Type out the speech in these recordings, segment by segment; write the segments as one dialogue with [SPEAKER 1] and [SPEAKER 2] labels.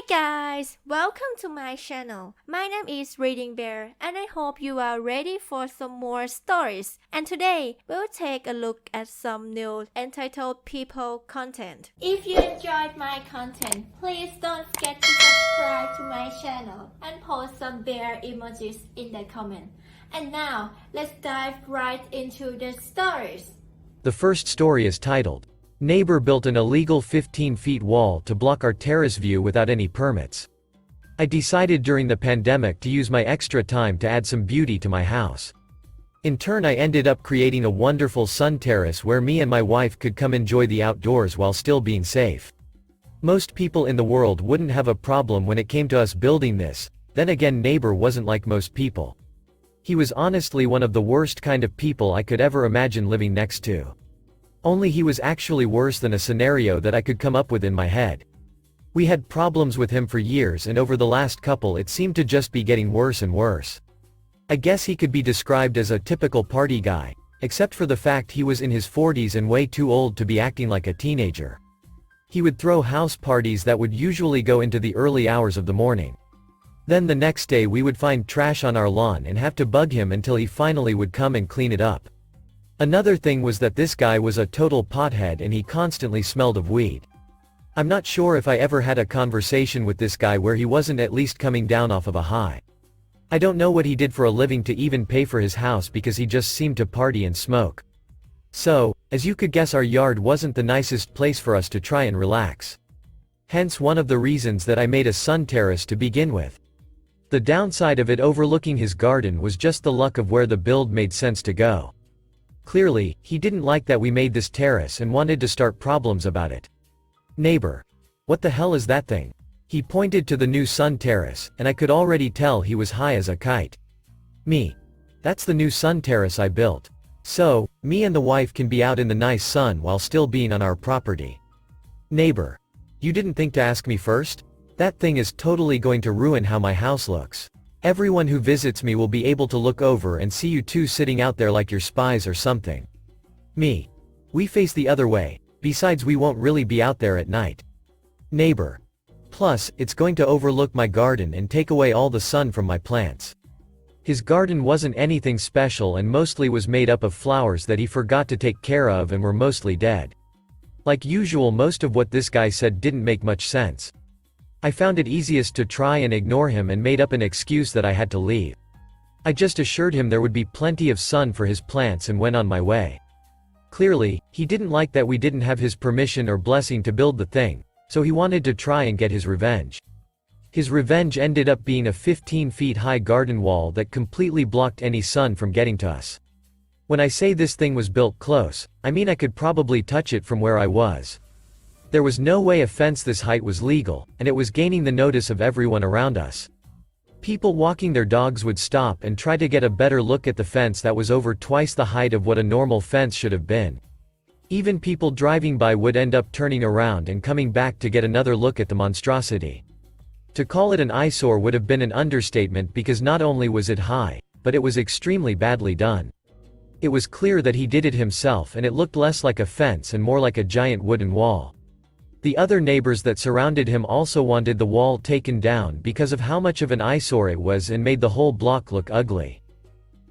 [SPEAKER 1] Guys, welcome to my channel. My name is ReadingBear and I hope you are ready for some more stories. And today, we'll take a look at some new entitled people content. If you enjoyed my content, please don't forget to subscribe to my channel and post some bear emojis in the comment. And now, let's dive right into the stories.
[SPEAKER 2] The first story is titled, "Neighbor built an illegal 15-feet wall to block our terrace view without any permits." I decided during the pandemic to use my extra time to add some beauty to my house. In turn, I ended up creating a wonderful sun terrace where me and my wife could come enjoy the outdoors while still being safe. Most people in the world wouldn't have a problem when it came to us building this. Then again, neighbor wasn't like most people. He was honestly one of the worst kind of people I could ever imagine living next to. Only he was actually worse than a scenario that I could come up with in my head. We had problems with him for years, and over the last couple it seemed to just be getting worse and worse. I guess he could be described as a typical party guy, except for the fact he was in his 40s and way too old to be acting like a teenager. He would throw house parties that would usually go into the early hours of the morning. Then the next day we would find trash on our lawn and have to bug him until he finally would come and clean it up. Another thing was that this guy was a total pothead and he constantly smelled of weed. I'm not sure if I ever had a conversation with this guy where he wasn't at least coming down off of a high. I don't know what he did for a living to even pay for his house, because he just seemed to party and smoke. So, as you could guess, our yard wasn't the nicest place for us to try and relax. Hence one of the reasons that I made a sun terrace to begin with. The downside of it overlooking his garden was just the luck of where the build made sense to go. Clearly, he didn't like that we made this terrace and wanted to start problems about it. "Neighbor, what the hell is that thing?" He pointed to the new sun terrace, and I could already tell he was high as a kite. Me. "That's the new sun terrace I built. So, me and the wife can be out in the nice sun while still being on our property." "Neighbor, you didn't think to ask me first? That thing is totally going to ruin how my house looks. Everyone who visits me will be able to look over and see you two sitting out there like you're spies or something." Me. "We face the other way, besides we won't really be out there at night." Neighbor. "Plus, it's going to overlook my garden and take away all the sun from my plants." His garden wasn't anything special and mostly was made up of flowers that he forgot to take care of and were mostly dead. Like usual, most of what this guy said didn't make much sense. I found it easiest to try and ignore him and made up an excuse that I had to leave. I just assured him there would be plenty of sun for his plants and went on my way. Clearly, he didn't like that we didn't have his permission or blessing to build the thing, so he wanted to try and get his revenge. His revenge ended up being a 15-feet high garden wall that completely blocked any sun from getting to us. When I say this thing was built close, I mean I could probably touch it from where I was. There was no way a fence this height was legal, and it was gaining the notice of everyone around us. People walking their dogs would stop and try to get a better look at the fence that was over twice the height of what a normal fence should have been. Even people driving by would end up turning around and coming back to get another look at the monstrosity. To call it an eyesore would have been an understatement, because not only was it high, but it was extremely badly done. It was clear that he did it himself, and it looked less like a fence and more like a giant wooden wall. The other neighbors that surrounded him also wanted the wall taken down because of how much of an eyesore it was and made the whole block look ugly.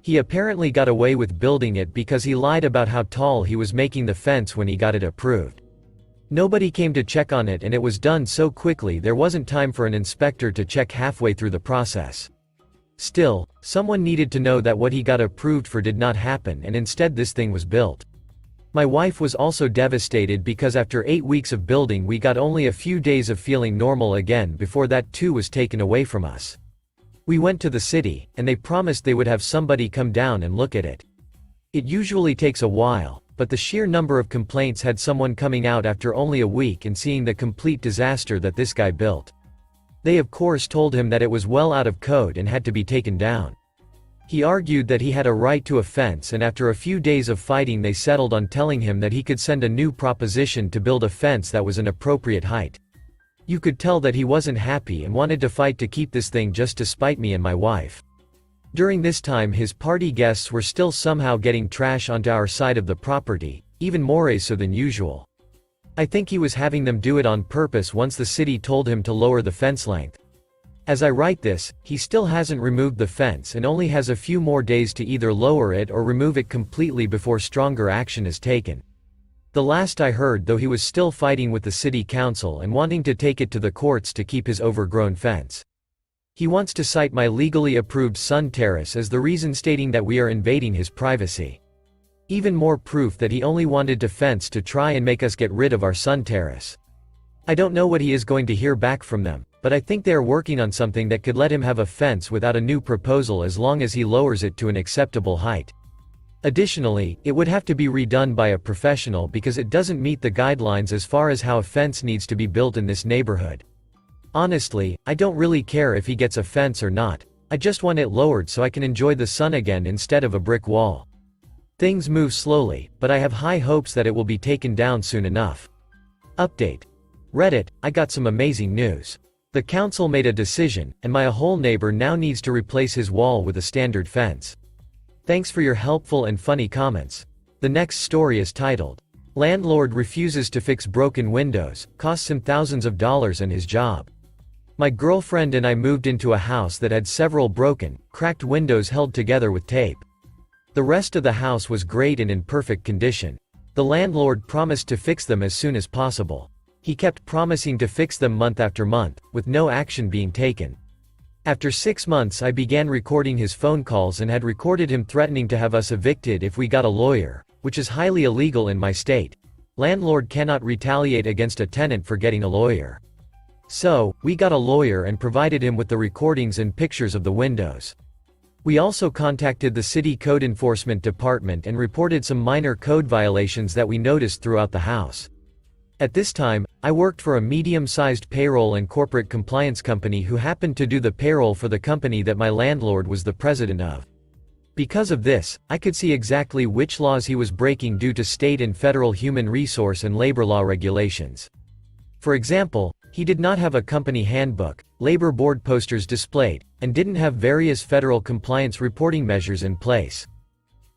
[SPEAKER 2] He apparently got away with building it because he lied about how tall he was making the fence when he got it approved. Nobody came to check on it, and it was done so quickly there wasn't time for an inspector to check halfway through the process. Still, someone needed to know that what he got approved for did not happen, and instead this thing was built. My wife was also devastated because after 8 weeks of building we got only a few days of feeling normal again before that too was taken away from us. We went to the city, and they promised they would have somebody come down and look at it. It usually takes a while, but the sheer number of complaints had someone coming out after only a week and seeing the complete disaster that this guy built. They of course told him that it was well out of code and had to be taken down. He argued that he had a right to a fence, and after a few days of fighting they settled on telling him that he could send a new proposition to build a fence that was an appropriate height. You could tell that he wasn't happy and wanted to fight to keep this thing just to spite me and my wife. During this time his party guests were still somehow getting trash onto our side of the property, even more so than usual. I think he was having them do it on purpose once the city told him to lower the fence length. As I write this, he still hasn't removed the fence and only has a few more days to either lower it or remove it completely before stronger action is taken. The last I heard, though, he was still fighting with the city council and wanting to take it to the courts to keep his overgrown fence. He wants to cite my legally approved sun terrace as the reason, stating that we are invading his privacy. Even more proof that he only wanted to fence to try and make us get rid of our sun terrace. I don't know what he is going to hear back from them, but I think they are working on something that could let him have a fence without a new proposal as long as he lowers it to an acceptable height. Additionally, it would have to be redone by a professional because it doesn't meet the guidelines as far as how a fence needs to be built in this neighborhood. Honestly, I don't really care if he gets a fence or not. I just want it lowered so I can enjoy the sun again instead of a brick wall. Things move slowly, but I have high hopes that it will be taken down soon enough. Update. Reddit, I got some amazing news. The council made a decision, and my whole neighbor now needs to replace his wall with a standard fence. Thanks for your helpful and funny comments. The next story is titled, Landlord Refuses to Fix Broken Windows, Costs Him Thousands of Dollars and His Job. My girlfriend and I moved into a house that had several broken, cracked windows held together with tape. The rest of the house was great and in perfect condition. The landlord promised to fix them as soon as possible. He kept promising to fix them month after month, with no action being taken. After 6 months, I began recording his phone calls and had recorded him threatening to have us evicted if we got a lawyer, which is highly illegal in my state. Landlord cannot retaliate against a tenant for getting a lawyer. So, we got a lawyer and provided him with the recordings and pictures of the windows. We also contacted the city code enforcement department and reported some minor code violations that we noticed throughout the house. At this time, I worked for a medium-sized payroll and corporate compliance company who happened to do the payroll for the company that my landlord was the president of. Because of this, I could see exactly which laws he was breaking due to state and federal human resource and labor law regulations. For example, he did not have a company handbook, labor board posters displayed, and didn't have various federal compliance reporting measures in place.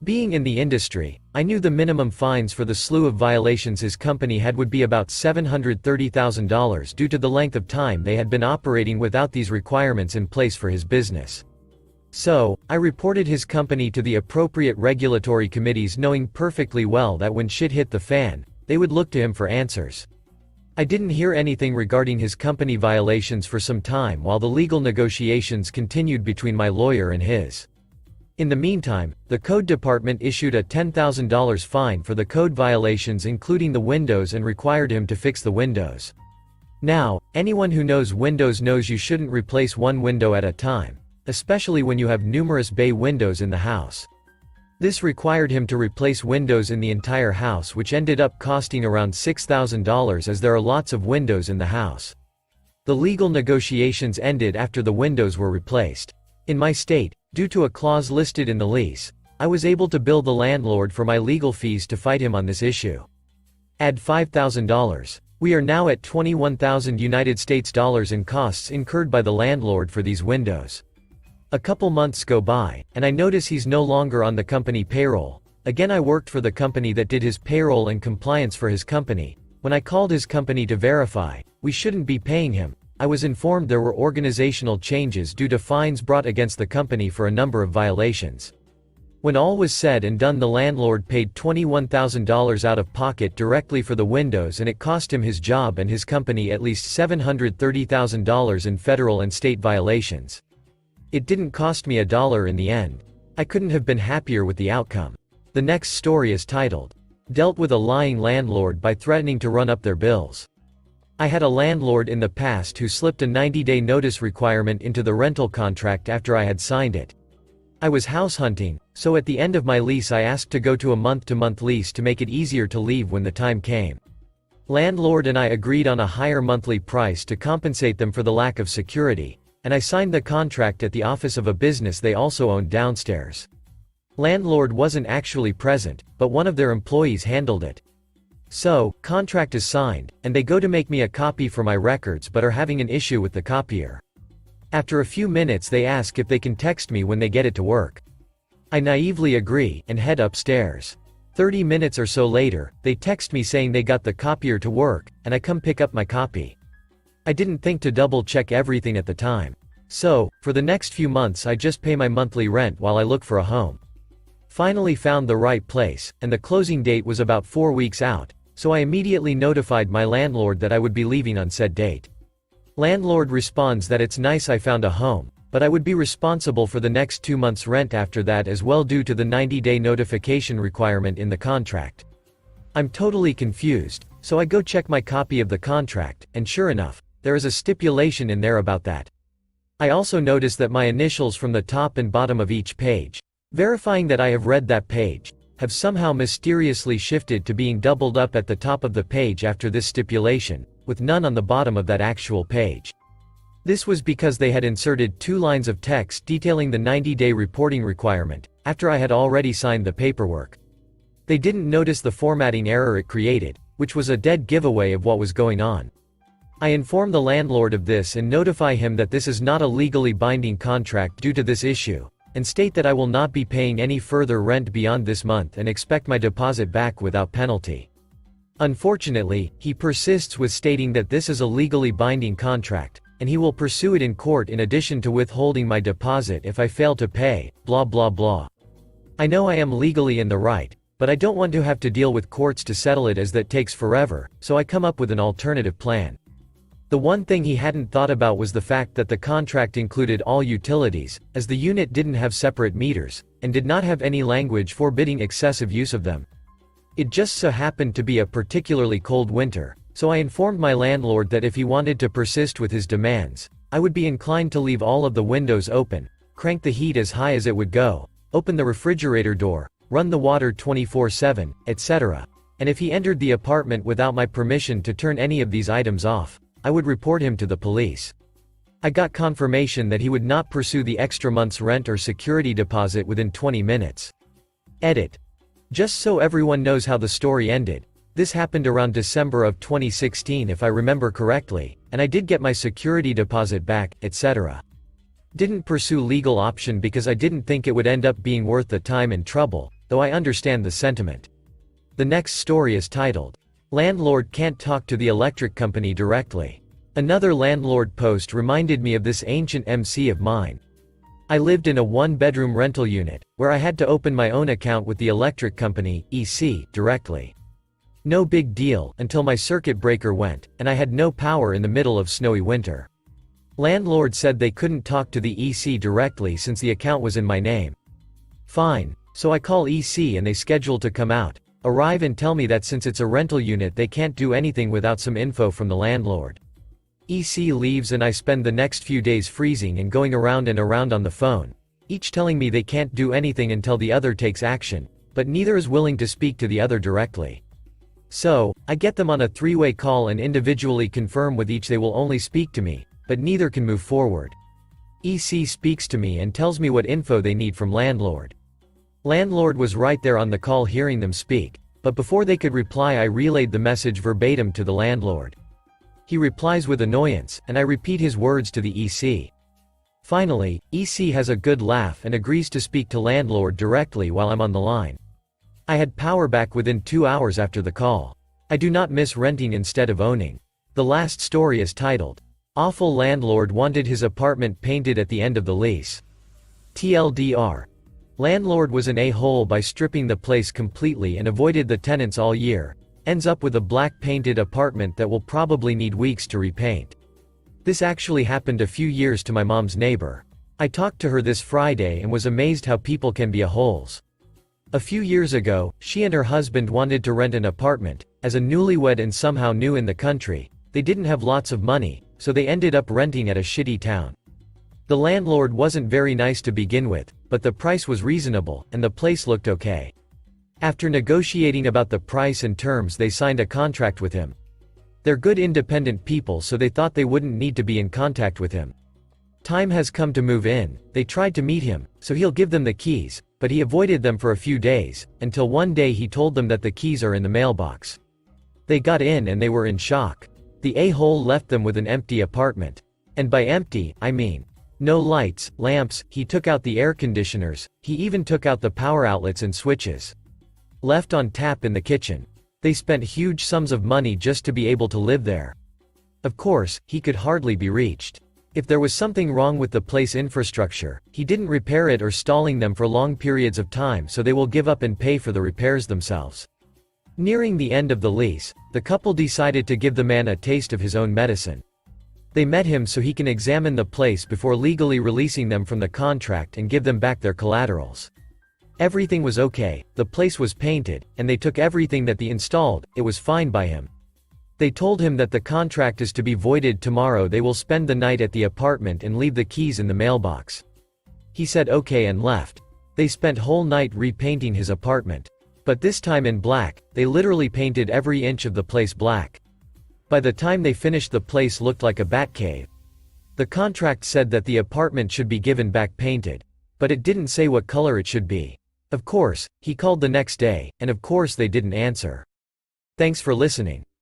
[SPEAKER 2] Being in the industry, I knew the minimum fines for the slew of violations his company had would be about $730,000 due to the length of time they had been operating without these requirements in place for his business. So, I reported his company to the appropriate regulatory committees, knowing perfectly well that when shit hit the fan, they would look to him for answers. I didn't hear anything regarding his company violations for some time while the legal negotiations continued between my lawyer and his. In the meantime, the code department issued a $10,000 fine for the code violations, including the windows, and required him to fix the windows. Now, anyone who knows windows knows you shouldn't replace one window at a time, especially when you have numerous bay windows in the house. This required him to replace windows in the entire house, which ended up costing around $6,000 as there are lots of windows in the house. The legal negotiations ended after the windows were replaced. In my state, due to a clause listed in the lease, I was able to bill the landlord for my legal fees to fight him on this issue. Add $5,000. We are now at $21,000 in costs incurred by the landlord for these windows. A couple months go by, and I notice he's no longer on the company payroll. Again, I worked for the company that did his payroll and compliance for his company. When I called his company to verify, we shouldn't be paying him, I was informed there were organizational changes due to fines brought against the company for a number of violations. When all was said and done, the landlord paid $21,000 out of pocket directly for the windows, and it cost him his job and his company at least $730,000 in federal and state violations. It didn't cost me a dollar in the end. I couldn't have been happier with the outcome. The next story is titled, Dealt with a Lying Landlord by Threatening to Run Up Their Bills. I had a landlord in the past who slipped a 90-day notice requirement into the rental contract after I had signed it. I was house hunting, so at the end of my lease I asked to go to a month-to-month lease to make it easier to leave when the time came. Landlord and I agreed on a higher monthly price to compensate them for the lack of security, and I signed the contract at the office of a business they also owned downstairs. Landlord wasn't actually present, but one of their employees handled it. So, contract is signed, and they go to make me a copy for my records but are having an issue with the copier. After a few minutes they ask if they can text me when they get it to work. I naively agree, and head upstairs. 30 minutes or so later, they text me saying they got the copier to work, and I come pick up my copy. I didn't think to double check everything at the time. So, for the next few months I just pay my monthly rent while I look for a home. Finally found the right place, and the closing date was about 4 weeks out, so I immediately notified my landlord that I would be leaving on said date. Landlord responds that it's nice I found a home, but I would be responsible for the next 2 months' rent after that as well due to the 90-day notification requirement in the contract. I'm totally confused, so I go check my copy of the contract, and sure enough, there is a stipulation in there about that. I also notice that my initials from the top and bottom of each page, verifying that I have read that page, have somehow mysteriously shifted to being doubled up at the top of the page after this stipulation, with none on the bottom of that actual page. This was because they had inserted 2 lines of text detailing the 90-day reporting requirement, after I had already signed the paperwork. They didn't notice the formatting error it created, which was a dead giveaway of what was going on. I inform the landlord of this and notify him that this is not a legally binding contract due to this issue, and state that I will not be paying any further rent beyond this month and expect my deposit back without penalty. Unfortunately, he persists with stating that this is a legally binding contract, and he will pursue it in court in addition to withholding my deposit if I fail to pay, blah blah blah. I know I am legally in the right, but I don't want to have to deal with courts to settle it as that takes forever, so I come up with an alternative plan. The one thing he hadn't thought about was the fact that the contract included all utilities, as the unit didn't have separate meters, and did not have any language forbidding excessive use of them. It just so happened to be a particularly cold winter, so I informed my landlord that if he wanted to persist with his demands, I would be inclined to leave all of the windows open, crank the heat as high as it would go, open the refrigerator door, run the water 24/7, etc. And if he entered the apartment without my permission to turn any of these items off, I would report him to the police. I got confirmation that he would not pursue the extra month's rent or security deposit within 20 minutes. Edit. Just so everyone knows how the story ended, this happened around December of 2016 if I remember correctly, and I did get my security deposit back, etc. Didn't pursue legal option because I didn't think it would end up being worth the time and trouble, though I understand the sentiment. The next story is titled, Landlord Can't Talk to the Electric Company Directly. Another landlord post reminded me of this ancient MC of mine. I lived in a 1-bedroom rental unit, where I had to open my own account with the electric company, EC, directly. No big deal, until my circuit breaker went, and I had no power in the middle of snowy winter. Landlord said they couldn't talk to the EC directly since the account was in my name. Fine, so I call EC and they schedule to come out, arrive and tell me that since it's a rental unit they can't do anything without some info from the landlord. EC leaves and I spend the next few days freezing and going around and around on the phone, each telling me they can't do anything until the other takes action, but neither is willing to speak to the other directly. So, I get them on a 3-way call and individually confirm with each they will only speak to me, but neither can move forward. EC speaks to me and tells me what info they need from landlord. Landlord was right there on the call hearing them speak, but before they could reply I relayed the message verbatim to the landlord. He replies with annoyance, and I repeat his words to the EC. Finally, EC has a good laugh and agrees to speak to landlord directly while I'm on the line. I had power back within 2 hours after the call. I do not miss renting instead of owning. The last story is titled, Awful Landlord Wanted His Apartment Painted at the End of the Lease. TLDR. Landlord was an a-hole by stripping the place completely and avoided the tenants all year. Ends up with a black painted apartment that will probably need weeks to repaint. This actually happened a few years to my mom's neighbor. I talked to her this Friday and was amazed how people can be a-holes. A few years ago, she and her husband wanted to rent an apartment. As a newlywed and somehow new in the country, they didn't have lots of money, so they ended up renting at a shitty town. The landlord wasn't very nice to begin with, but the price was reasonable, and the place looked okay. After negotiating about the price and terms they signed a contract with him. They're good independent people so they thought they wouldn't need to be in contact with him. Time has come to move in, they tried to meet him, so he'll give them the keys, but he avoided them for a few days, until one day he told them that the keys are in the mailbox. They got in and they were in shock. The a-hole left them with an empty apartment. And by empty, I mean no lights, lamps, he took out the air conditioners, he even took out the power outlets and switches. left on tap in the kitchen. They spent huge sums of money just to be able to live there. Of course, he could hardly be reached. If there was something wrong with the place infrastructure, he didn't repair it or stalling them for long periods of time, so they will give up and pay for the repairs themselves. Nearing the end of the lease, the couple decided to give the man a taste of his own medicine. They met him so he can examine the place before legally releasing them from the contract and give them back their collaterals. Everything was okay, the place was painted, and they took everything that they installed, it was fine by him. They told him that the contract is to be voided tomorrow. They will spend the night at the apartment and leave the keys in the mailbox. He said okay and left. They spent whole night repainting his apartment. But this time in black, they literally painted every inch of the place black. By the time they finished, the place looked like a bat cave. The contract said that the apartment should be given back painted. But it didn't say what color it should be. Of course, he called the next day, and of course they didn't answer. Thanks for listening.